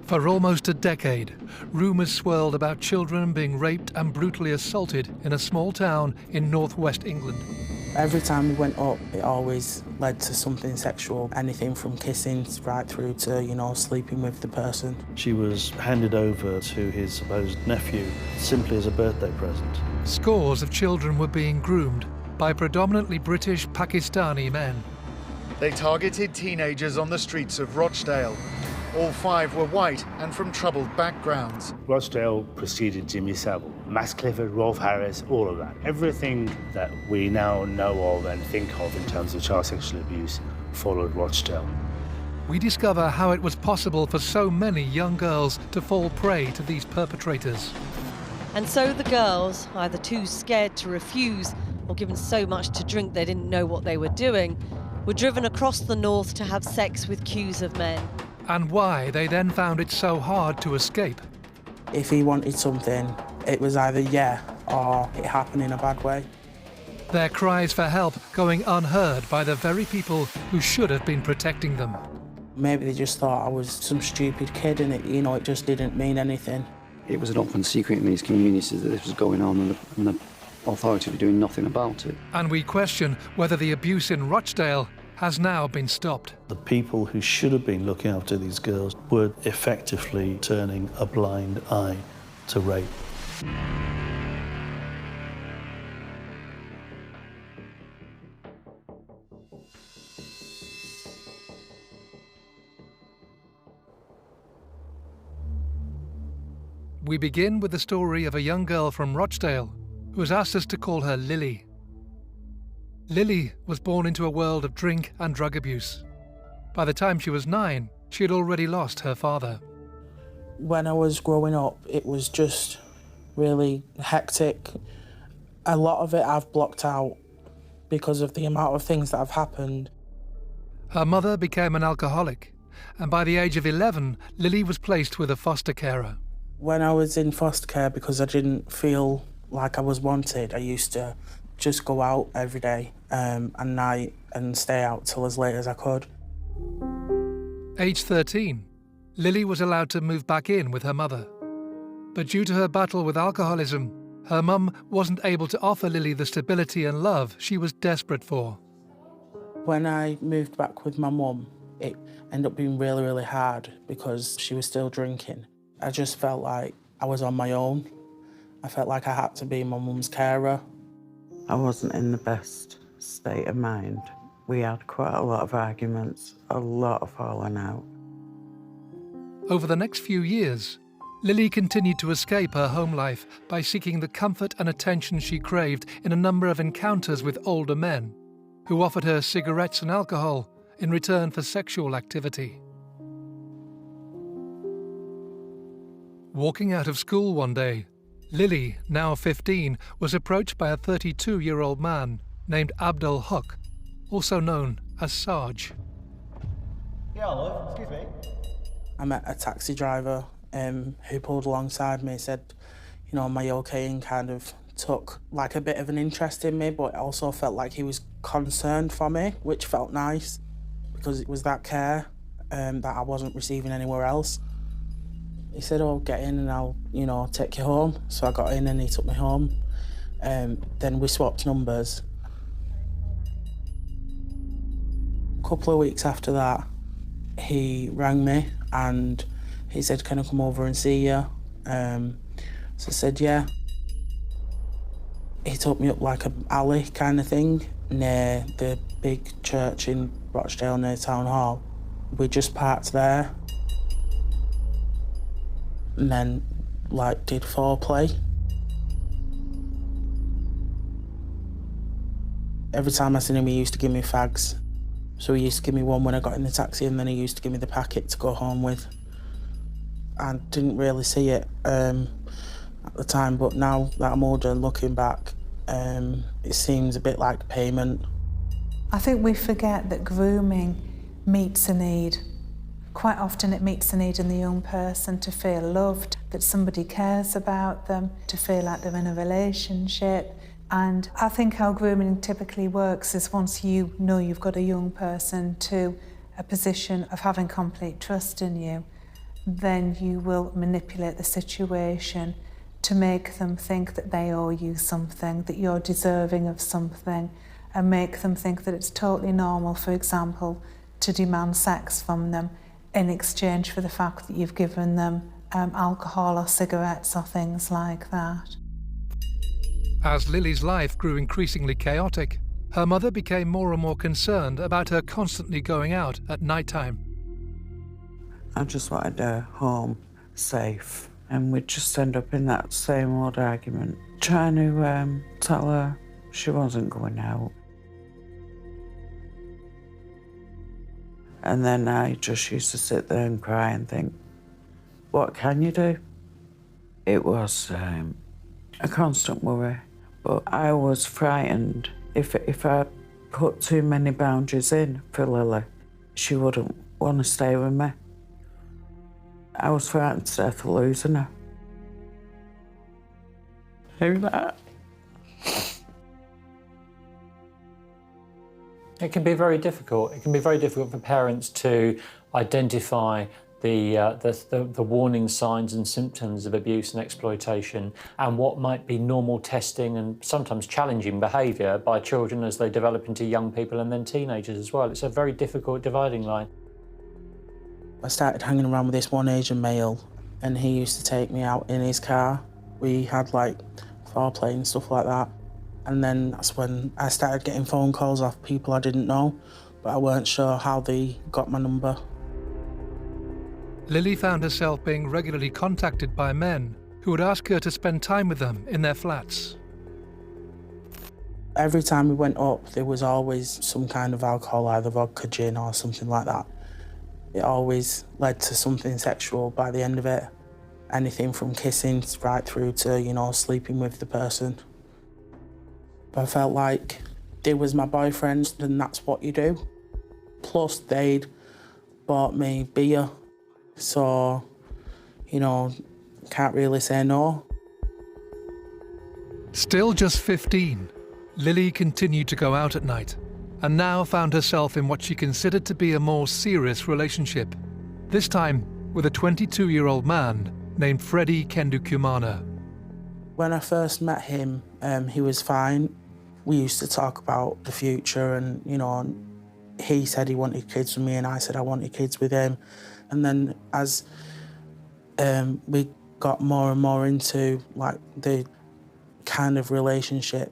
For almost a decade, rumours swirled about children being raped and brutally assaulted in a small town in northwest England. Every time we went up, it always led to something sexual, anything from kissing right through to, sleeping with the person. She was handed over to his supposed nephew simply as a birthday present. Scores of children were being groomed by predominantly British Pakistani men. They targeted teenagers on the streets of Rochdale. All 5 were white and from troubled backgrounds. Rochdale preceded Jimmy Savile, Max Clifford, Rolf Harris, all of that. Everything that we now know of and think of in terms of child sexual abuse followed Rochdale. We discover how it was possible for so many young girls to fall prey to these perpetrators. And so the girls, either too scared to refuse or given so much to drink they didn't know what they were doing, were driven across the north to have sex with queues of men. And why they then found it so hard to escape. If he wanted something, it was either yeah or it happened in a bad way. Their cries for help going unheard by the very people who should have been protecting them. Maybe they just thought I was some stupid kid and it just didn't mean anything. It was an open secret in these communities that this was going on and the authorities were doing nothing about it. And we question whether the abuse in Rochdale has now been stopped. The people who should have been looking after these girls were effectively turning a blind eye to rape. We begin with the story of a young girl from Rochdale who has asked us to call her Lily. Lily was born into a world of drink and drug abuse. By the time she was 9, she had already lost her father. When I was growing up, it was just really hectic. A lot of it I've blocked out because of the amount of things that have happened. Her mother became an alcoholic, and by the age of 11, Lily was placed with a foster carer. When I was in foster care, because I didn't feel like I was wanted, I used to just go out every day and night and stay out till as late as I could. Age 13, Lily was allowed to move back in with her mother. But due to her battle with alcoholism, her mum wasn't able to offer Lily the stability and love she was desperate for. When I moved back with my mum, it ended up being really, really hard because she was still drinking. I just felt like I was on my own. I felt like I had to be my mum's carer. I wasn't in the best state of mind. We had quite a lot of arguments, a lot of falling out. Over the next few years, Lily continued to escape her home life by seeking the comfort and attention she craved in a number of encounters with older men, who offered her cigarettes and alcohol in return for sexual activity. Walking out of school one day, Lily, now 15, was approached by a 32-year-old man named Abdul Haq, also known as Sarge. Yeah, hello, excuse me. I met a taxi driver who pulled alongside me and said, am I okay, and kind of took like a bit of an interest in me, but also felt like he was concerned for me, which felt nice because it was that care that I wasn't receiving anywhere else. He said, get in and I'll, take you home. So I got in and he took me home. Then we swapped numbers. A couple of weeks after that, he rang me and he said, can I come over and see you? So I said, yeah. He took me up like an alley kind of thing near the big church in Rochdale near Town Hall. We just parked there. And then, did foreplay. Every time I seen him, he used to give me fags. So he used to give me one when I got in the taxi, and then he used to give me the packet to go home with. I didn't really see it at the time, but now that I'm older and looking back, it seems a bit like payment. I think we forget that grooming meets a need. Quite often it meets the need in the young person to feel loved, that somebody cares about them, to feel like they're in a relationship. And I think how grooming typically works is once you know you've got a young person to a position of having complete trust in you, then you will manipulate the situation to make them think that they owe you something, that you're deserving of something, and make them think that it's totally normal, for example, to demand sex from them in exchange for the fact that you've given them alcohol or cigarettes or things like that. As Lily's life grew increasingly chaotic, her mother became more and more concerned about her constantly going out at night time. I just wanted her home safe, and we'd just end up in that same old argument, trying to tell her she wasn't going out. And then I just used to sit there and cry and think, what can you do? It was a constant worry, but I was frightened. If I put too many boundaries in for Lily, she wouldn't want to stay with me. I was frightened to death of losing her. Hear that? It can be very difficult. It can be very difficult for parents to identify the warning signs and symptoms of abuse and exploitation, and what might be normal testing and sometimes challenging behaviour by children as they develop into young people and then teenagers as well. It's a very difficult dividing line. I started hanging around with this one Asian male, and he used to take me out in his car. We had like foreplay and stuff like that. And then that's when I started getting phone calls off people I didn't know, but I weren't sure how they got my number. Lily found herself being regularly contacted by men who would ask her to spend time with them in their flats. Every time we went up, there was always some kind of alcohol, either vodka, gin or something like that. It always led to something sexual by the end of it. Anything from kissing right through to, you know, sleeping with the person. I felt like they was my boyfriend, and that's what you do. Plus, they'd bought me beer, so, you know, can't really say no. Still just 15, Lily continued to go out at night, and now found herself in what she considered to be a more serious relationship, this time with a 22-year-old man named Freddie Kendukumana. When I first met him, he was fine. We used to talk about the future, and, you know, he said he wanted kids with me and I said I wanted kids with him. And then as we got more and more into like the kind of relationship,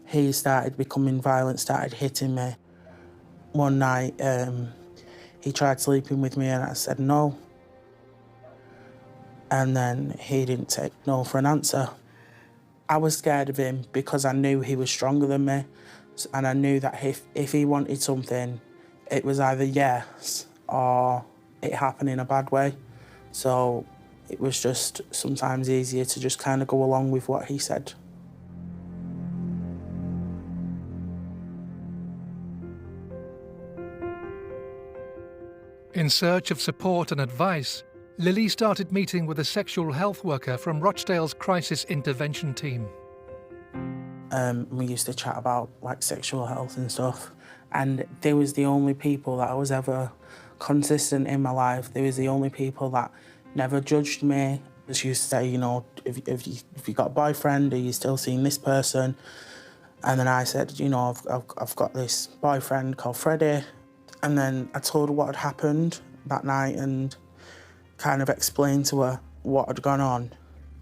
he started becoming violent, started hitting me. One night, he tried sleeping with me and I said no. And then he didn't take no for an answer. I was scared of him because I knew he was stronger than me, and I knew that if he wanted something, it was either yes or it happened in a bad way. So it was just sometimes easier to just kind of go along with what he said. In search of support and advice, Lily started meeting with a sexual health worker from Rochdale's crisis intervention team. We used to chat about like sexual health and stuff, and they was the only people that I was ever consistent in my life. They was the only people that never judged me. She used to say, you know, if you got a boyfriend, are you still seeing this person? And then I said, you know, I've got this boyfriend called Freddie. And then I told her what had happened that night and kind of explained to her what had gone on.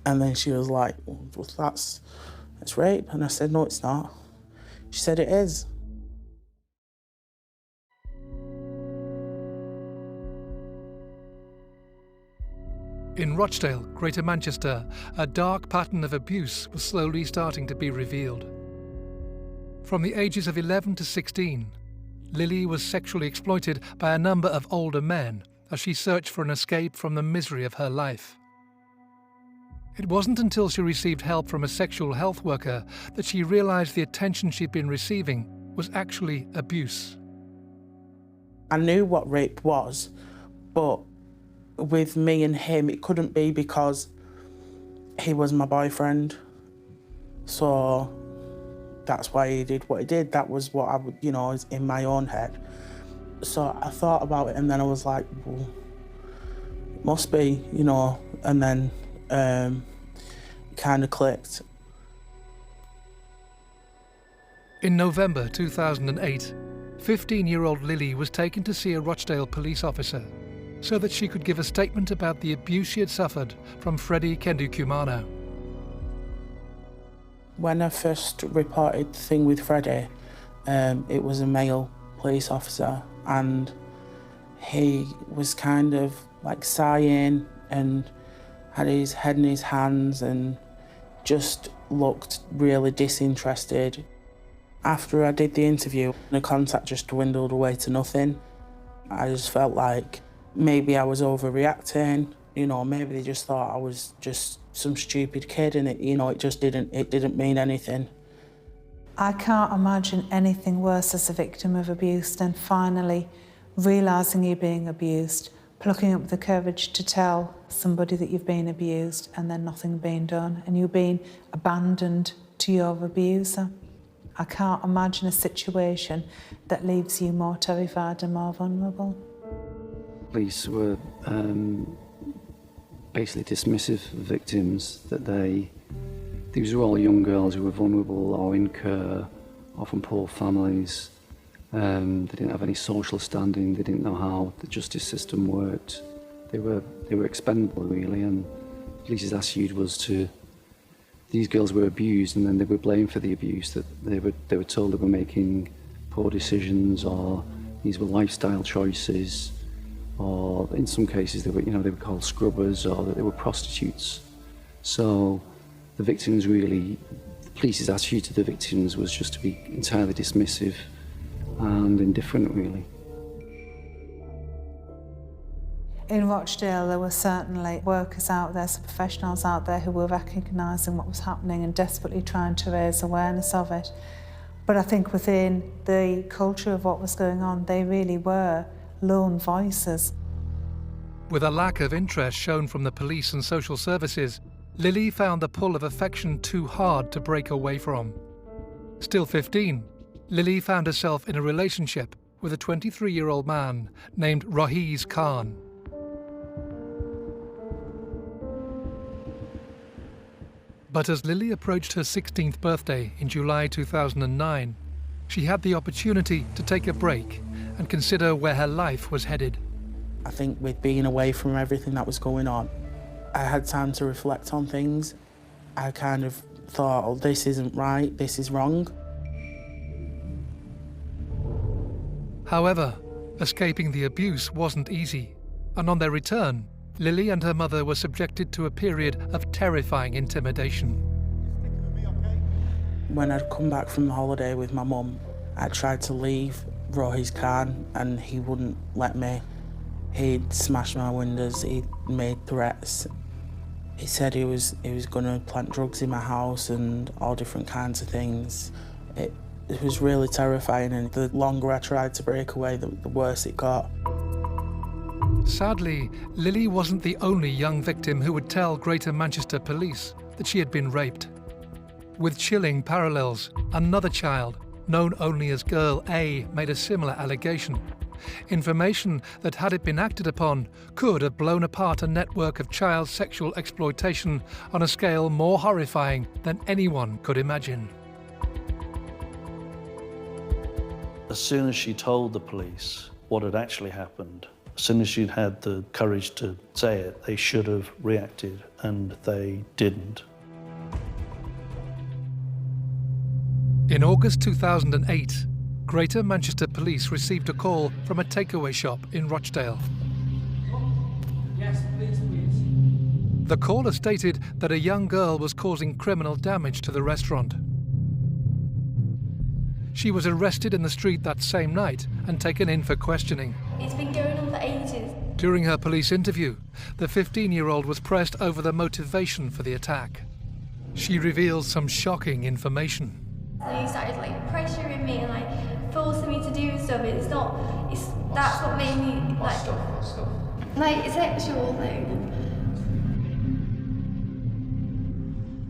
And then she was like, well, that's rape. And I said, no, it's not. She said, it is. In Rochdale, Greater Manchester, a dark pattern of abuse was slowly starting to be revealed. From the ages of 11 to 16, Lily was sexually exploited by a number of older men as she searched for an escape from the misery of her life. It wasn't until she received help from a sexual health worker that she realised the attention she'd been receiving was actually abuse. I knew what rape was, but with me and him, it couldn't be because he was my boyfriend. So that's why he did what he did. That was what I would, you know, is in my own head. So I thought about it and then I was like, well, must be, you know, and then kind of clicked. In November 2008, 15-year-old Lily was taken to see a Rochdale police officer so that she could give a statement about the abuse she had suffered from Freddie Kendukumano. When I first reported the thing with Freddie, it was a male police officer, and he was kind of like sighing and had his head in his hands and just looked really disinterested. After I did the interview, the contact just dwindled away to nothing. I just felt like maybe I was overreacting, you know, maybe they just thought I was just some stupid kid, and it didn't mean anything. I can't imagine anything worse as a victim of abuse than finally realising you're being abused, plucking up the courage to tell somebody that you've been abused, and then nothing being done, and you're being abandoned to your abuser. I can't imagine a situation that leaves you more terrified and more vulnerable. Police were basically dismissive of victims, that these were all young girls who were vulnerable or in care, or from poor families. They didn't have any social standing, they didn't know how the justice system worked. They were expendable, really, and the police's attitude was to... These girls were abused, and then they were blamed for the abuse, that they were told they were making poor decisions, or these were lifestyle choices, or in some cases they were called scrubbers, or that they were prostitutes. So the victims really, the police's attitude to the victims was just to be entirely dismissive and indifferent, really. In Rochdale, there were certainly workers out there, some professionals out there who were recognising what was happening and desperately trying to raise awareness of it. But I think within the culture of what was going on, they really were lone voices. With a lack of interest shown from the police and social services, Lily found the pull of affection too hard to break away from. Still 15, Lily found herself in a relationship with a 23-year-old man named Rahiz Khan. But as Lily approached her 16th birthday in July 2009, she had the opportunity to take a break and consider where her life was headed. I think with being away from everything that was going on, I had time to reflect on things. I kind of thought, oh, this isn't right, this is wrong. However, escaping the abuse wasn't easy, and on their return, Lily and her mother were subjected to a period of terrifying intimidation. When I'd come back from the holiday with my mum, I tried to leave Rahiz Khan and he wouldn't let me. He'd smashed my windows, he'd made threats. He said he was going to plant drugs in my house and all different kinds of things. It was really terrifying, and the longer I tried to break away, the worse it got. Sadly, Lily wasn't the only young victim who would tell Greater Manchester Police that she had been raped. With chilling parallels, another child, known only as Girl A, made a similar allegation. Information that, had it been acted upon, could have blown apart a network of child sexual exploitation on a scale more horrifying than anyone could imagine. As soon as she told the police what had actually happened, as soon as she'd had the courage to say it, they should have reacted, and they didn't. In August 2008, Greater Manchester Police received a call from a takeaway shop in Rochdale. Yes, please. The caller stated that a young girl was causing criminal damage to the restaurant. She was arrested in the street that same night and taken in for questioning. It's been going on for ages. During her police interview, the 15-year-old was pressed over the motivation for the attack. She revealed some shocking information. They started pressuring me and forcing me to do stuff. That's what made me a sexual thing.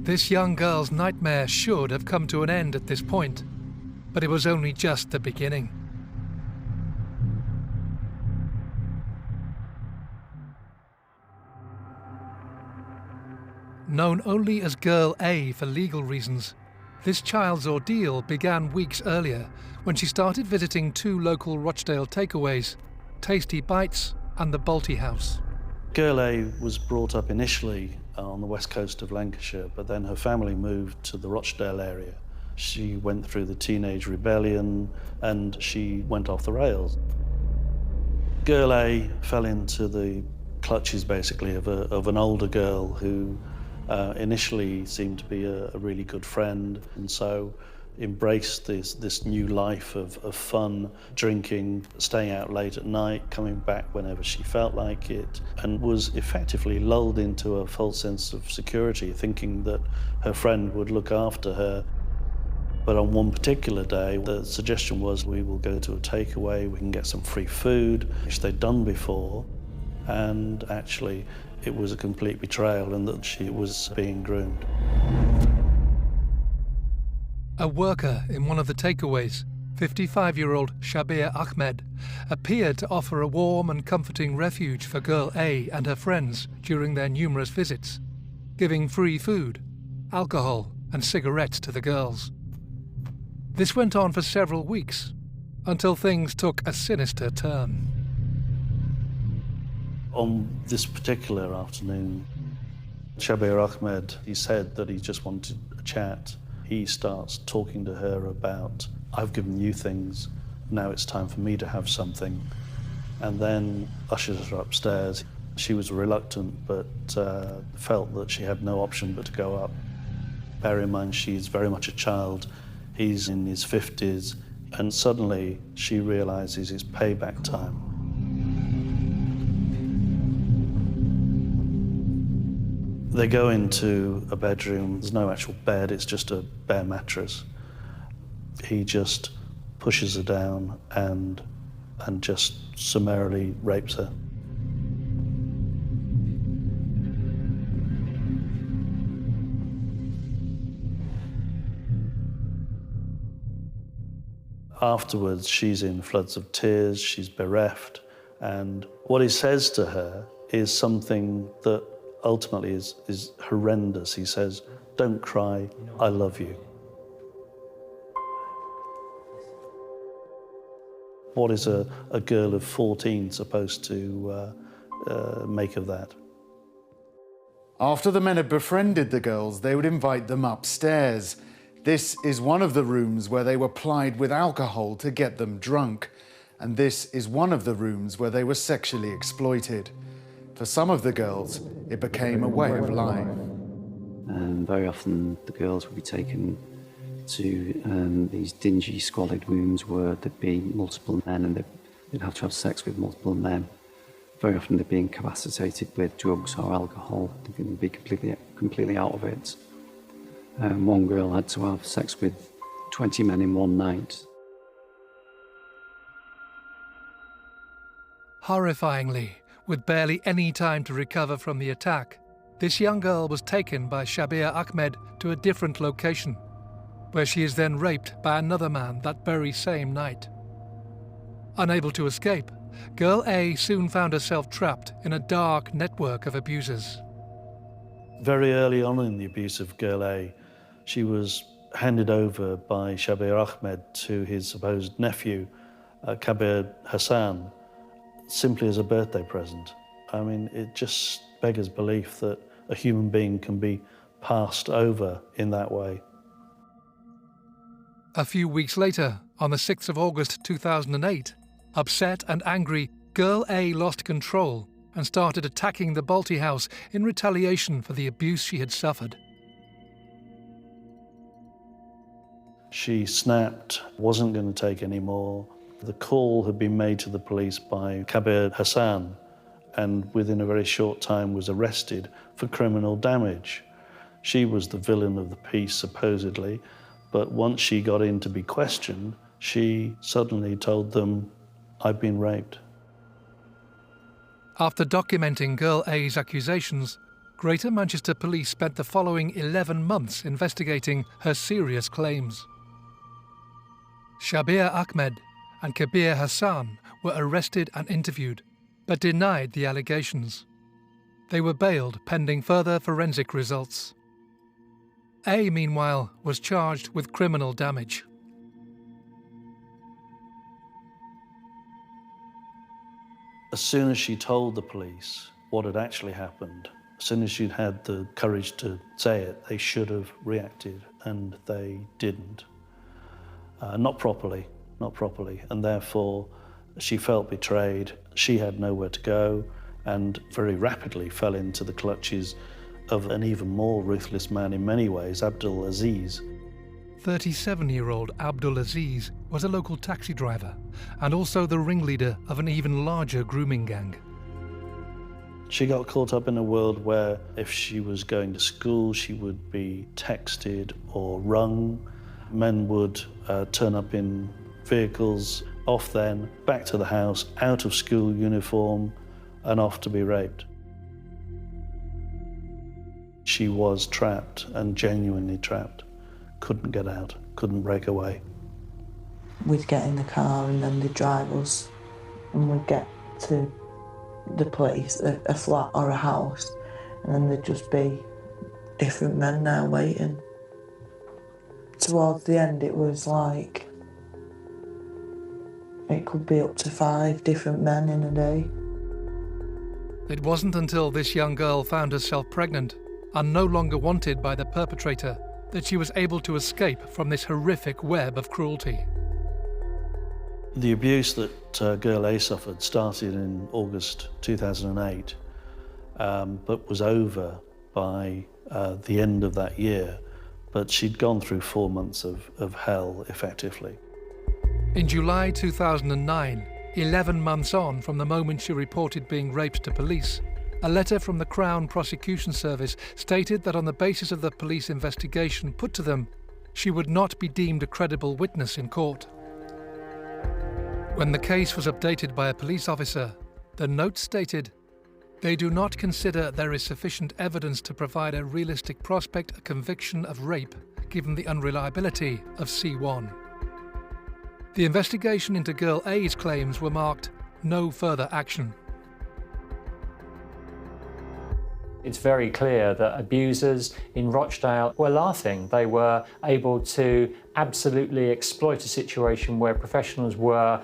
This young girl's nightmare should have come to an end at this point, but it was only just the beginning. known only as Girl A for legal reasons, this child's ordeal began weeks earlier when she started visiting two local Rochdale takeaways, Tasty Bites and the Balti House. Girl A was brought up initially on the west coast of Lancashire, but then her family moved to the Rochdale area. She went through the teenage rebellion and she went off the rails. Girl A fell into the clutches, basically, of an older girl who initially seemed to be a really good friend, and so embraced this new life of fun, drinking, staying out late at night, coming back whenever she felt like it, and was effectively lulled into a false sense of security, thinking that her friend would look after her. But on one particular day, the suggestion was, we will go to a takeaway, we can get some free food, which they'd done before, and actually it was a complete betrayal and that she was being groomed. A worker in one of the takeaways, 55-year-old Shabir Ahmed, appeared to offer a warm and comforting refuge for Girl A and her friends during their numerous visits, giving free food, alcohol and cigarettes to the girls. This went on for several weeks, until things took a sinister turn. On this particular afternoon, Shabir Ahmed, he said that he just wanted a chat. He starts talking to her about, I've given you things, now it's time for me to have something, and then ushers her upstairs. She was reluctant, but felt that she had no option but to go up. Bear in mind, she's very much a child. He's in his 50s, and suddenly she realizes it's payback time. They go into a bedroom. There's no actual bed, it's just a bare mattress. He just pushes her down and just summarily rapes her. Afterwards, she's in floods of tears, she's bereft, and what he says to her is something that ultimately is horrendous. He says, "Don't cry, I love you." What is a girl of 14 supposed to make of that? After the men had befriended the girls, they would invite them upstairs. This is one of the rooms where they were plied with alcohol to get them drunk. And this is one of the rooms where they were sexually exploited. For some of the girls, it became a way of life. Very often the girls would be taken to these dingy, squalid rooms where there'd be multiple men and they'd have to have sex with multiple men. Very often they'd be incapacitated with drugs or alcohol. They'd be completely out of it. One girl had to have sex with 20 men in one night. Horrifyingly, with barely any time to recover from the attack, this young girl was taken by Shabir Ahmed to a different location, where she is then raped by another man that very same night. Unable to escape, Girl A soon found herself trapped in a dark network of abusers. Very early on in the abuse of Girl A, she was handed over by Shabir Ahmed to his supposed nephew, Kabir Hassan, simply as a birthday present. I mean, it just beggars belief that a human being can be passed over in that way. A few weeks later, on the 6th of August 2008, upset and angry, Girl A lost control and started attacking the Balti House in retaliation for the abuse she had suffered. She snapped, wasn't going to take any more. The call had been made to the police by Kabir Hassan, and within a very short time was arrested for criminal damage. She was the villain of the piece, supposedly, but once she got in to be questioned, she suddenly told them, "I've been raped." After documenting Girl A's accusations, Greater Manchester Police spent the following 11 months investigating her serious claims. Shabir Ahmed and Kabir Hassan were arrested and interviewed, but denied the allegations. They were bailed pending further forensic results. A, meanwhile, was charged with criminal damage. As soon as she told the police what had actually happened, as soon as she'd had the courage to say it, they should have reacted, and they didn't. Not properly, and therefore she felt betrayed. She had nowhere to go, and very rapidly fell into the clutches of an even more ruthless man in many ways, Abdul Aziz. 37-year-old Abdul Aziz was a local taxi driver and also the ringleader of an even larger grooming gang. She got caught up in a world where if she was going to school, she would be texted or rung. Men would turn up in vehicles, off then, back to the house, out of school uniform, and off to be raped. She was trapped, and genuinely trapped. Couldn't get out, couldn't break away. We'd get in the car and then they'd drive us and we'd get to the place, a flat or a house, and then there'd just be different men there waiting. Towards the end it was like it could be up to 5 different men in a day. It wasn't until this young girl found herself pregnant and no longer wanted by the perpetrator that she was able to escape from this horrific web of cruelty. The abuse that girl A suffered started in August 2008, but was over by the end of that year. But she'd gone through 4 months of hell, effectively. In July 2009, 11 months on from the moment she reported being raped to police, a letter from the Crown Prosecution Service stated that on the basis of the police investigation put to them, she would not be deemed a credible witness in court. When the case was updated by a police officer, the note stated, "They do not consider there is sufficient evidence to provide a realistic prospect of conviction of rape, given the unreliability of C1. The investigation into girl A's claims were marked, "No further action." It's very clear that abusers in Rochdale were laughing. They were able to absolutely exploit a situation where professionals were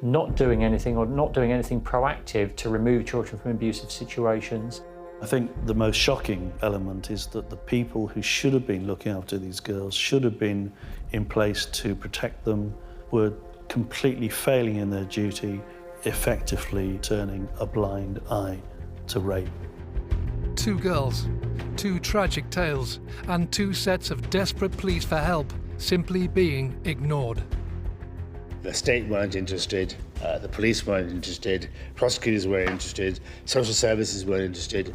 not doing anything or not doing anything proactive to remove children from abusive situations. I think the most shocking element is that the people who should have been looking after these girls, should have been in place to protect them, were completely failing in their duty, effectively turning a blind eye to rape. 2 girls, 2 tragic tales, and 2 sets of desperate pleas for help simply being ignored. The state weren't interested, the police weren't interested, prosecutors weren't interested, social services weren't interested.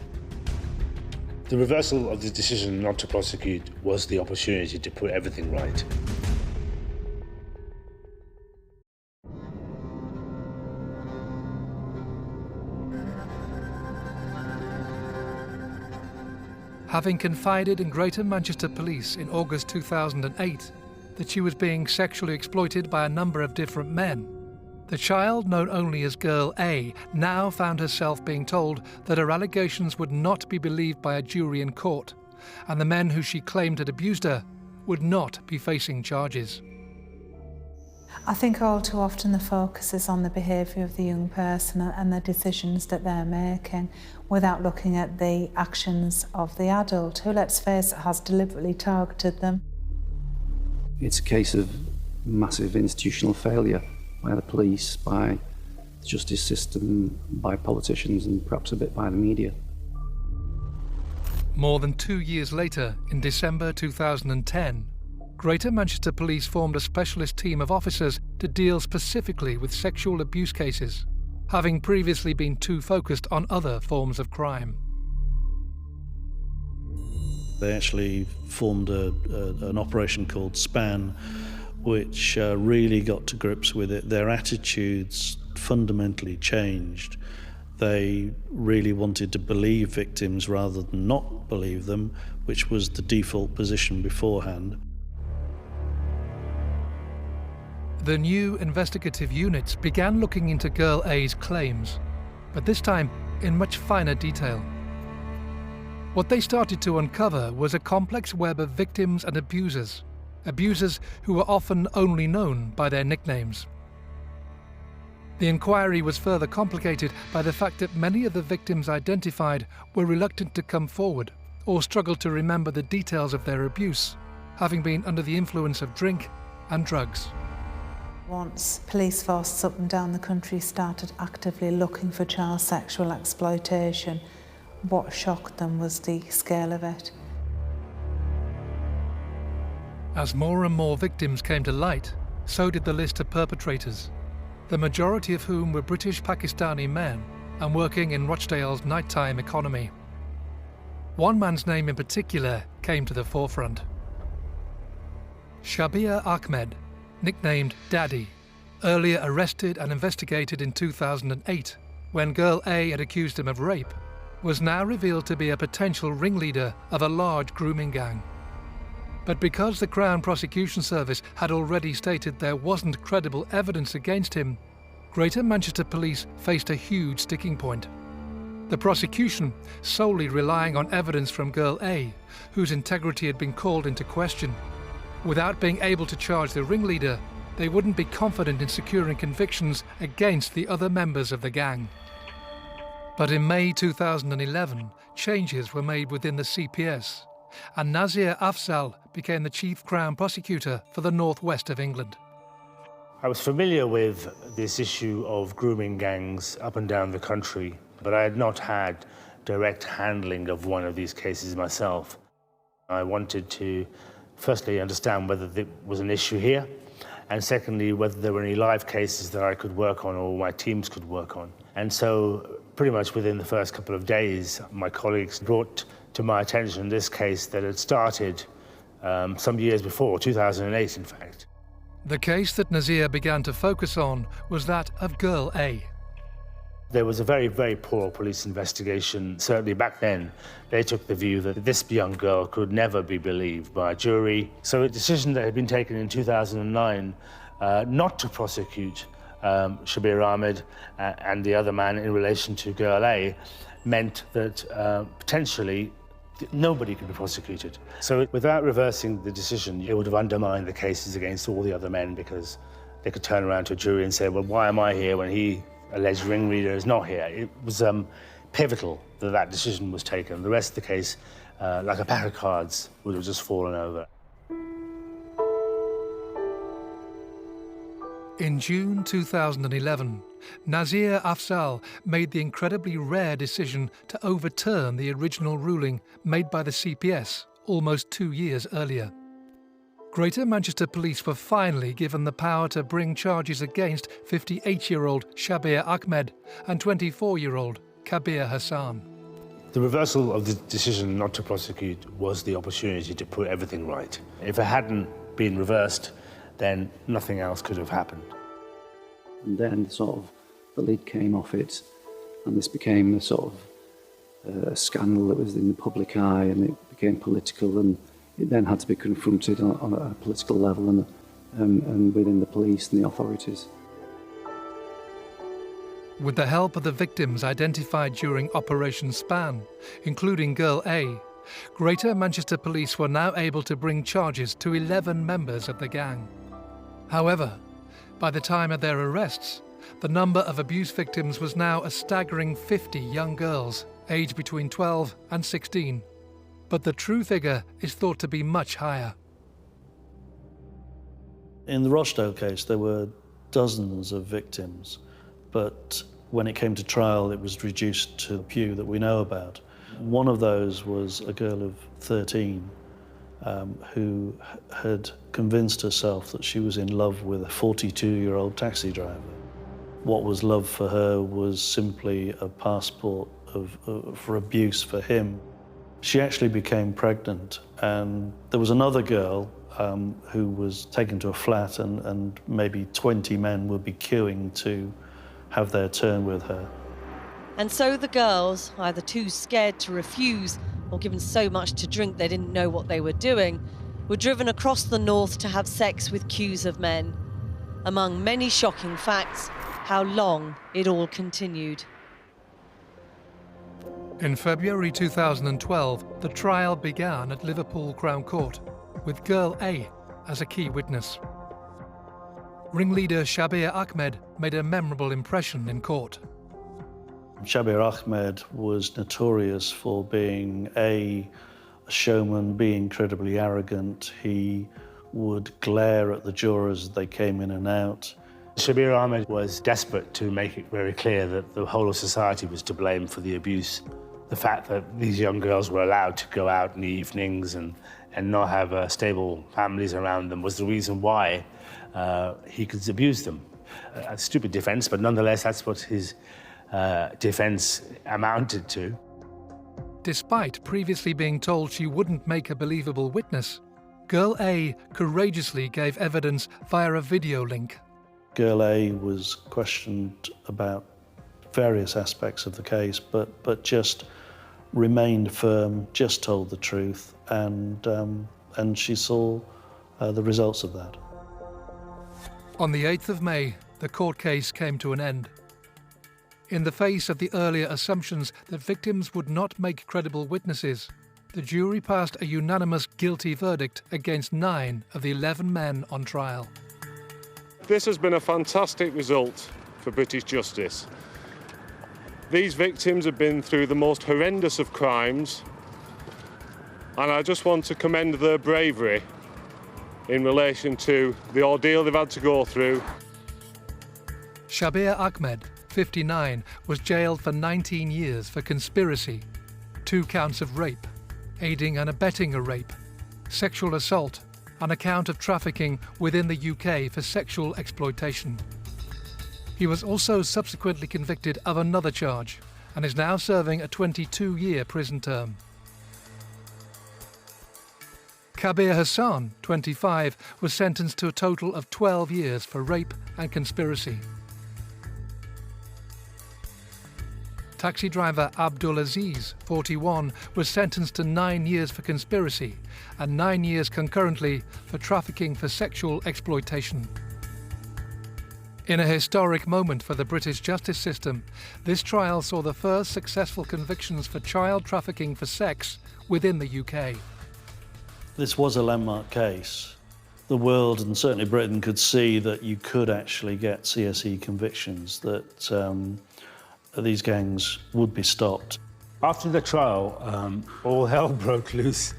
The reversal of the decision not to prosecute was the opportunity to put everything right. Having confided in Greater Manchester Police in August 2008 that she was being sexually exploited by a number of different men, the child known only as Girl A now found herself being told that her allegations would not be believed by a jury in court, and the men who she claimed had abused her would not be facing charges. I think all too often the focus is on the behaviour of the young person and the decisions that they're making without looking at the actions of the adult who, let's face it, has deliberately targeted them. It's a case of massive institutional failure by the police, by the justice system, by politicians and perhaps a bit by the media. More than 2 years later, in December 2010, Greater Manchester Police formed a specialist team of officers to deal specifically with sexual abuse cases, having previously been too focused on other forms of crime. They actually formed an operation called SPAN, which really got to grips with it. Their attitudes fundamentally changed. They really wanted to believe victims rather than not believe them, which was the default position beforehand. The new investigative units began looking into Girl A's claims, but this time in much finer detail. What they started to uncover was a complex web of victims and abusers who were often only known by their nicknames. The inquiry was further complicated by the fact that many of the victims identified were reluctant to come forward or struggled to remember the details of their abuse, having been under the influence of drink and drugs. Once police forces up and down the country started actively looking for child sexual exploitation, what shocked them was the scale of it. As more and more victims came to light, so did the list of perpetrators, the majority of whom were British Pakistani men and working in Rochdale's nighttime economy. One man's name in particular came to the forefront. Shabir Ahmed, nicknamed Daddy, earlier arrested and investigated in 2008 when girl A had accused him of rape, was now revealed to be a potential ringleader of a large grooming gang. But because the Crown Prosecution Service had already stated there wasn't credible evidence against him, Greater Manchester Police faced a huge sticking point. The prosecution, solely relying on evidence from girl A, whose integrity had been called into question. Without being able to charge the ringleader, they wouldn't be confident in securing convictions against the other members of the gang. But in May 2011, changes were made within the CPS, and Nazir Afzal became the Chief Crown Prosecutor for the northwest of England. I was familiar with this issue of grooming gangs up and down the country, but I had not had direct handling of one of these cases myself. I wanted to firstly understand whether there was an issue here, and secondly, whether there were any live cases that I could work on or my teams could work on. And so pretty much within the first couple of days, my colleagues brought to my attention this case that had started some years before, 2008 in fact. The case that Nazir began to focus on was that of girl A. There was a very, very poor police investigation. Certainly back then, they took the view that this young girl could never be believed by a jury. So a decision that had been taken in 2009 not to prosecute Shabir Ahmed and the other man in relation to girl A meant that potentially nobody could be prosecuted. So without reversing the decision, it would have undermined the cases against all the other men, because they could turn around to a jury and say, well, why am I here when he, alleged ringleader, is not here? It was pivotal that that decision was taken. The rest of the case, like a pack of cards, would have just fallen over. In June 2011, Nazir Afzal made the incredibly rare decision to overturn the original ruling made by the CPS almost 2 years earlier. Greater Manchester Police were finally given the power to bring charges against 58-year-old Shabir Ahmed and 24-year-old Kabir Hassan. The reversal of the decision not to prosecute was the opportunity to put everything right. If it hadn't been reversed, then nothing else could have happened. And then sort of the lid came off it, and this became a sort of a scandal that was in the public eye, and it became political, and it then had to be confronted on a political level and within the police and the authorities. With the help of the victims identified during Operation Span, including girl A, Greater Manchester Police were now able to bring charges to 11 members of the gang. However, by the time of their arrests, the number of abuse victims was now a staggering 50 young girls, aged between 12 and 16. But the true figure is thought to be much higher. In the Rochdale case, there were dozens of victims, but when it came to trial, it was reduced to the few that we know about. One of those was a girl of 13 who had convinced herself that she was in love with a 42-year-old taxi driver. What was love for her was simply a passport for abuse for him. She actually became pregnant, and there was another girl who was taken to a flat, and maybe 20 men would be queuing to have their turn with her. And so the girls, either too scared to refuse or given so much to drink they didn't know what they were doing, were driven across the north to have sex with queues of men. Among many shocking facts, how long it all continued. In February 2012, the trial began at Liverpool Crown Court, with Girl A as a key witness. Ringleader Shabir Ahmed made a memorable impression in court. Shabir Ahmed was notorious for being a showman, being incredibly arrogant. He would glare at the jurors as they came in and out. Shabir Ahmed was desperate to make it very clear that the whole of society was to blame for the abuse. The fact that these young girls were allowed to go out in the evenings and not have stable families around them was the reason why he could abuse them. A stupid defense, but nonetheless, that's what his defense amounted to. Despite previously being told she wouldn't make a believable witness, Girl A courageously gave evidence via a video link. Girl A was questioned about various aspects of the case, but just remained firm, just told the truth, and she saw the results of that. On the 8th of May, the court case came to an end. In the face of the earlier assumptions that victims would not make credible witnesses, the jury passed a unanimous guilty verdict against 9 of the 11 men on trial. This has been a fantastic result for British justice. These victims have been through the most horrendous of crimes, and I just want to commend their bravery in relation to the ordeal they've had to go through. Shabir Ahmed, 59, was jailed for 19 years for conspiracy, 2 counts of rape, aiding and abetting a rape, sexual assault, and a count of trafficking within the UK for sexual exploitation. He was also subsequently convicted of another charge and is now serving a 22-year prison term. Kabir Hassan, 25, was sentenced to a total of 12 years for rape and conspiracy. Taxi driver Abdul Aziz, 41, was sentenced to 9 years for conspiracy and 9 years concurrently for trafficking for sexual exploitation. In a historic moment for the British justice system, this trial saw the first successful convictions for child trafficking for sex within the UK. This was a landmark case. The world, and certainly Britain, could see that you could actually get CSE convictions, that these gangs would be stopped. After the trial, all hell broke loose.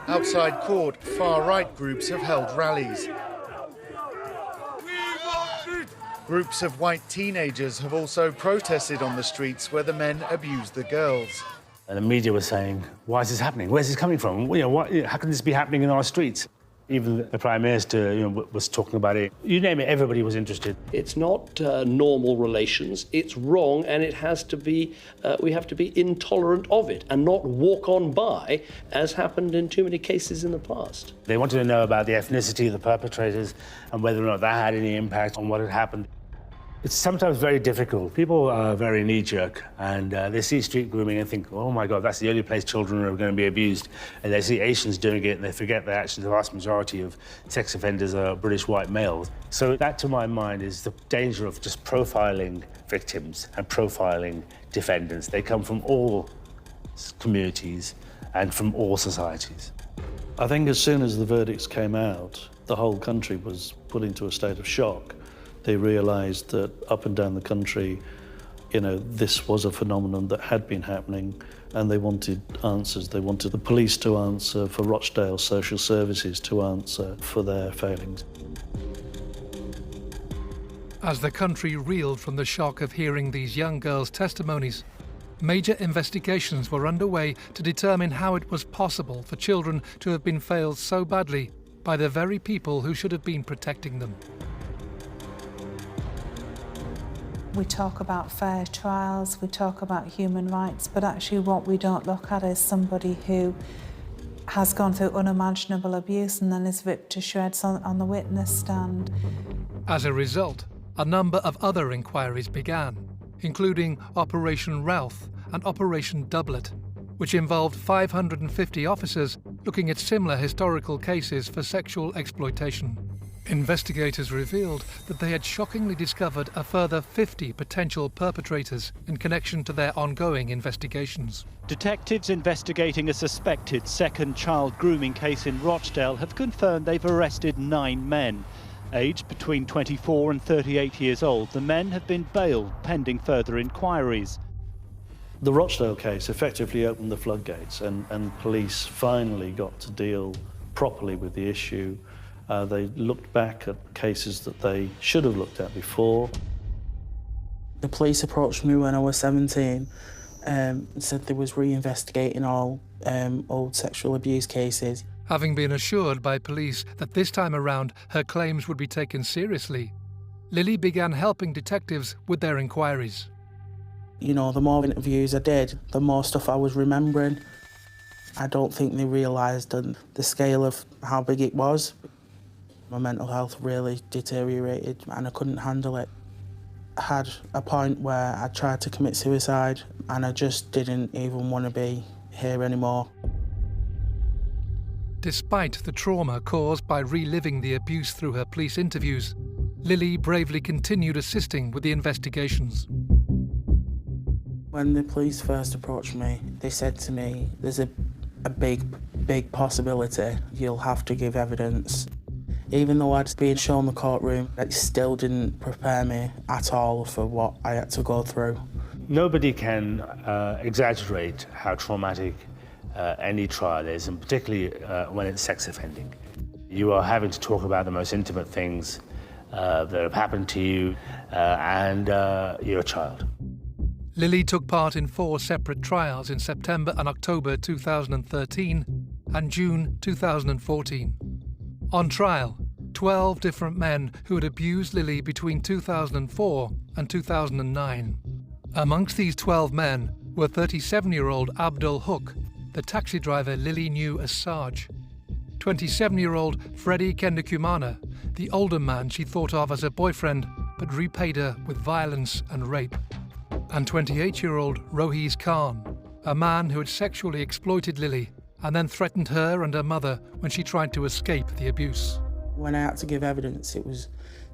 Outside court, far-right groups have held rallies. Groups of white teenagers have also protested on the streets where the men abused the girls. And the media was saying, why is this happening? Where's this coming from? How can this be happening in our streets? Even the Prime Minister was talking about it. You name it, everybody was interested. It's not normal relations. It's wrong, and it has to be, we have to be intolerant of it and not walk on by, as happened in too many cases in the past. They wanted to know about the ethnicity of the perpetrators and whether or not that had any impact on what had happened. It's sometimes very difficult. People are very knee-jerk, and they see street grooming and think, oh my God, that's the only place children are going to be abused. And they see Asians doing it, and they forget that actually the vast majority of sex offenders are British white males. So that, to my mind, is the danger of just profiling victims and profiling defendants. They come from all communities and from all societies. I think as soon as the verdicts came out, the whole country was put into a state of shock. They realised that up and down the country, this was a phenomenon that had been happening, and they wanted answers. They wanted the police to answer, for Rochdale Social Services to answer for their failings. As the country reeled from the shock of hearing these young girls' testimonies, major investigations were underway to determine how it was possible for children to have been failed so badly by the very people who should have been protecting them. We talk about fair trials, we talk about human rights, but actually what we don't look at is somebody who has gone through unimaginable abuse and then is ripped to shreds on the witness stand. As a result, a number of other inquiries began, including Operation Ralph and Operation Doublet, which involved 550 officers looking at similar historical cases for sexual exploitation. Investigators revealed that they had shockingly discovered a further 50 potential perpetrators in connection to their ongoing investigations. Detectives investigating a suspected second child grooming case in Rochdale have confirmed they've arrested 9 men. Aged between 24 and 38 years old, the men have been bailed pending further inquiries. The Rochdale case effectively opened the floodgates, and police finally got to deal properly with the issue. They looked back at cases that they should have looked at before. The police approached me when I was 17 and said they was reinvestigating all old sexual abuse cases. Having been assured by police that this time around her claims would be taken seriously, Lily began helping detectives with their inquiries. You know, the more interviews I did, the more stuff I was remembering. I don't think they realised the scale of how big it was. My mental health really deteriorated and I couldn't handle it. I had a point where I tried to commit suicide and I just didn't even want to be here anymore. Despite the trauma caused by reliving the abuse through her police interviews, Lily bravely continued assisting with the investigations. When the police first approached me, they said to me, there's a big possibility you'll have to give evidence. Even though I'd been shown the courtroom, it still didn't prepare me at all for what I had to go through. Nobody can exaggerate how traumatic any trial is, and particularly when it's sex offending. You are having to talk about the most intimate things that have happened to you, and you're a child. Lily took part in 4 separate trials in September and October 2013 and June 2014. On trial, 12 different men who had abused Lily between 2004 and 2009. Amongst these 12 men were 37-year-old Abdul Hook, the taxi driver Lily knew as Sarge, 27-year-old Freddie Kendakumana, the older man she thought of as a boyfriend but repaid her with violence and rape, and 28-year-old Rohis Khan, a man who had sexually exploited Lily and then threatened her and her mother when she tried to escape the abuse. When I had to give evidence, it was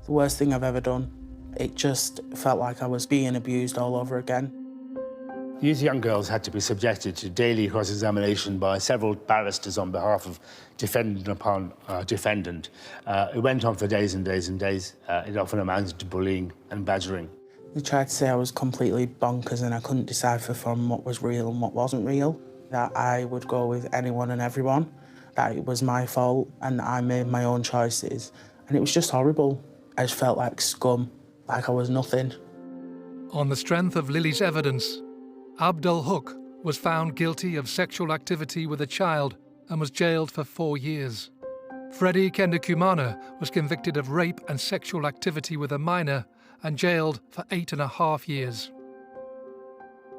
the worst thing I've ever done. It just felt like I was being abused all over again. These young girls had to be subjected to daily cross-examination by several barristers on behalf of defendant upon defendant. It went on for days and days and days. It often amounted to bullying and badgering. They tried to say I was completely bonkers and I couldn't decipher from what was real and what wasn't real, that I would go with anyone and everyone, that it was my fault and I made my own choices. And it was just horrible. I just felt like scum, like I was nothing. On the strength of Lily's evidence, Abdul Hook was found guilty of sexual activity with a child and was jailed for 4 years. Freddie Kendakumana was convicted of rape and sexual activity with a minor and jailed for 8.5 years.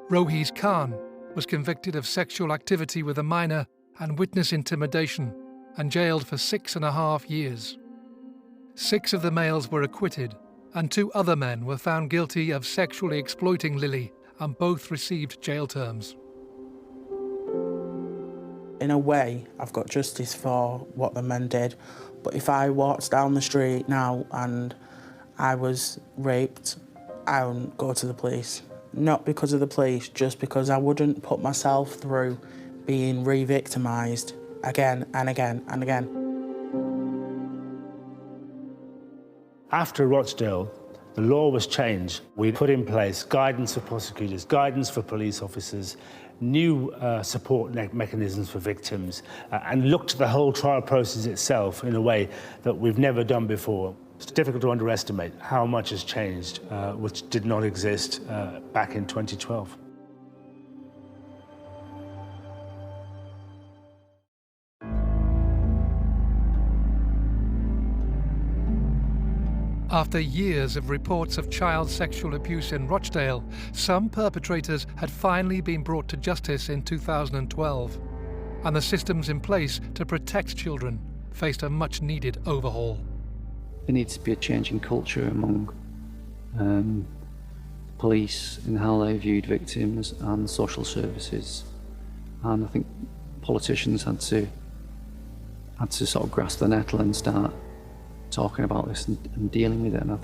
Rohis Khan was convicted of sexual activity with a minor and witness intimidation and jailed for 6.5 years. 6 of the males were acquitted and 2 other men were found guilty of sexually exploiting Lily and both received jail terms. In a way, I've got justice for what the men did, but if I walked down the street now and I was raped, I wouldn't go to the police. Not because of the police, just because I wouldn't put myself through being re-victimised again and again and again. After Rochdale, the law was changed. We put in place guidance for prosecutors, guidance for police officers, new support mechanisms for victims, and looked at the whole trial process itself in a way that we've never done before. It's difficult to underestimate how much has changed, which did not exist back in 2012. After years of reports of child sexual abuse in Rochdale, some perpetrators had finally been brought to justice in 2012, and the systems in place to protect children faced a much-needed overhaul. There needs to be a change in culture among police in how they viewed victims and social services, and I think politicians had to sort of grasp the nettle and start talking about this and dealing with it. And I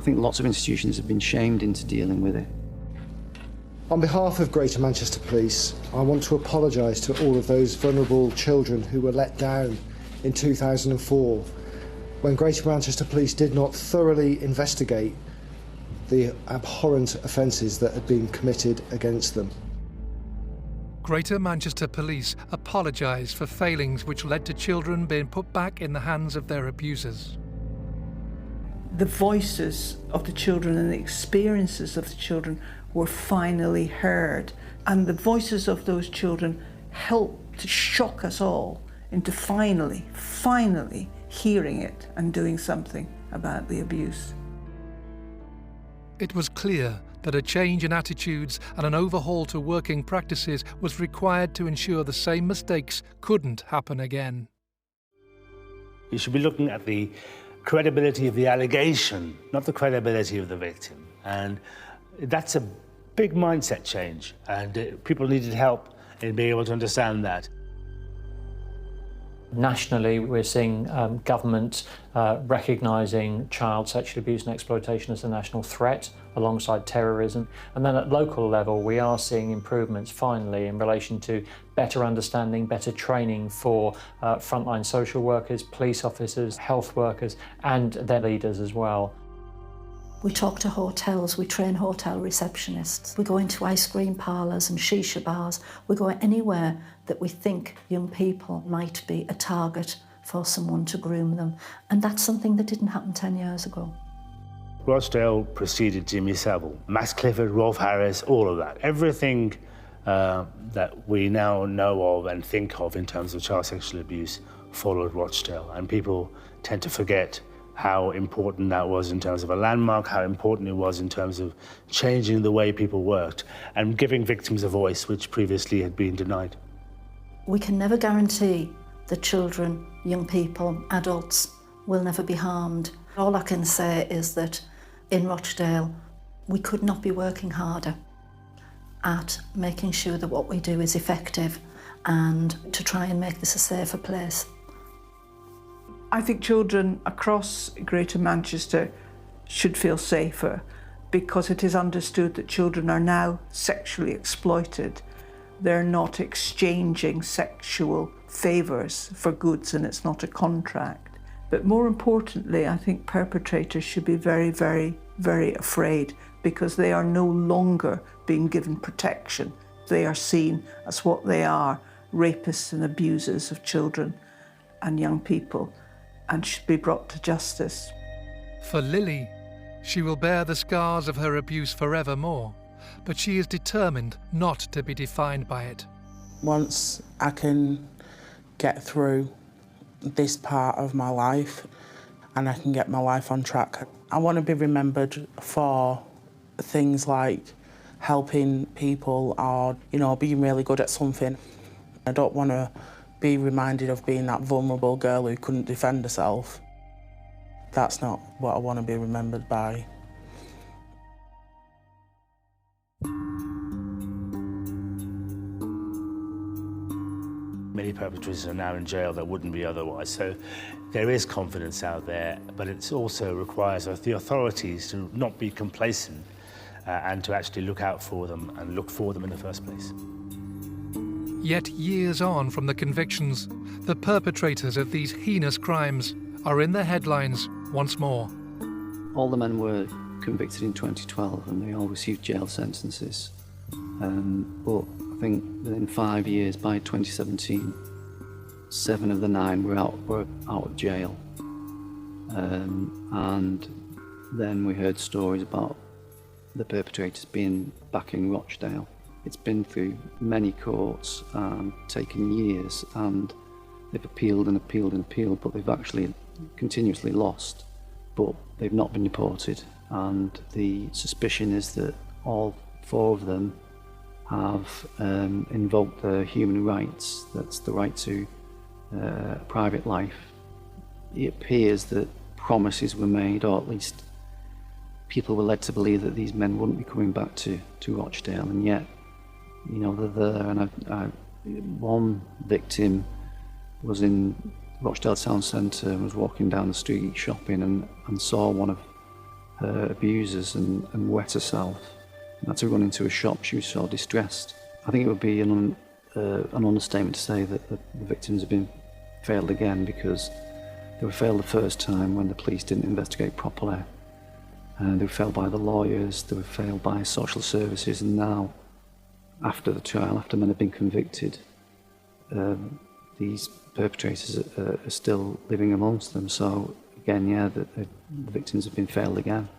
think lots of institutions have been shamed into dealing with it. On behalf of Greater Manchester Police, I want to apologise to all of those vulnerable children who were let down in 2004 when Greater Manchester Police did not thoroughly investigate the abhorrent offences that had been committed against them. Greater Manchester Police apologise for failings which led to children being put back in the hands of their abusers. The voices of the children and the experiences of the children were finally heard, and the voices of those children helped to shock us all into finally hearing it and doing something about the abuse. It was clear that a change in attitudes and an overhaul to working practices was required to ensure the same mistakes couldn't happen again. You should be looking at the credibility of the allegation, not the credibility of the victim. And that's a big mindset change, and people needed help in being able to understand that. Nationally, we're seeing government recognising child sexual abuse and exploitation as a national threat alongside terrorism. And then at local level, we are seeing improvements finally in relation to better understanding, better training for frontline social workers, police officers, health workers, and their leaders as well. We talk to hotels, we train hotel receptionists, we go into ice cream parlours and shisha bars, we go anywhere that we think young people might be a target for someone to groom them. And that's something that didn't happen 10 years ago. Rochdale preceded Jimmy Savile, Max Clifford, Rolf Harris, all of that. Everything that we now know of and think of in terms of child sexual abuse followed Rochdale. And people tend to forget how important that was in terms of a landmark, how important it was in terms of changing the way people worked and giving victims a voice which previously had been denied. We can never guarantee that children, young people, adults will never be harmed. All I can say is that in Rochdale, we could not be working harder at making sure that what we do is effective and to try and make this a safer place. I think children across Greater Manchester should feel safer because it is understood that children are now sexually exploited. They're not exchanging sexual favours for goods, and it's not a contract. But more importantly, I think perpetrators should be very, very, very afraid because they are no longer being given protection. They are seen as what they are, rapists and abusers of children and young people, and should be brought to justice. For Lily, she will bear the scars of her abuse forevermore, but she is determined not to be defined by it. Once I can get through this part of my life and I can get my life on track, I want to be remembered for things like helping people or, being really good at something. I don't want to be reminded of being that vulnerable girl who couldn't defend herself. That's not what I want to be remembered by. Many perpetrators are now in jail that wouldn't be otherwise, so there is confidence out there, but it also requires the authorities to not be complacent and to actually look out for them and look for them in the first place. Yet years on from the convictions, the perpetrators of these heinous crimes are in the headlines once more. All the men were convicted in 2012 and they all received jail sentences. But I think within 5 years, by 2017, 7 of the 9 were out of jail. And then we heard stories about the perpetrators being back in Rochdale. It's been through many courts and taken years, and they've appealed and appealed and appealed, but they've actually continuously lost. But they've not been deported, and the suspicion is that all 4 of them have invoked their human rights. That's the right to private life. It appears that promises were made, or at least people were led to believe that these men wouldn't be coming back to Rochdale, and yet they're there. And one victim was in Rochdale Town Centre and was walking down the street shopping and saw one of her abusers and wet herself. And had to run into a shop. She was so distressed. I think it would be an understatement to say that the victims have been failed again, because they were failed the first time when the police didn't investigate properly. They were failed by the lawyers, they were failed by social services, and now, after the trial, after men have been convicted, these perpetrators are still living amongst them. So again, yeah, the victims have been failed again.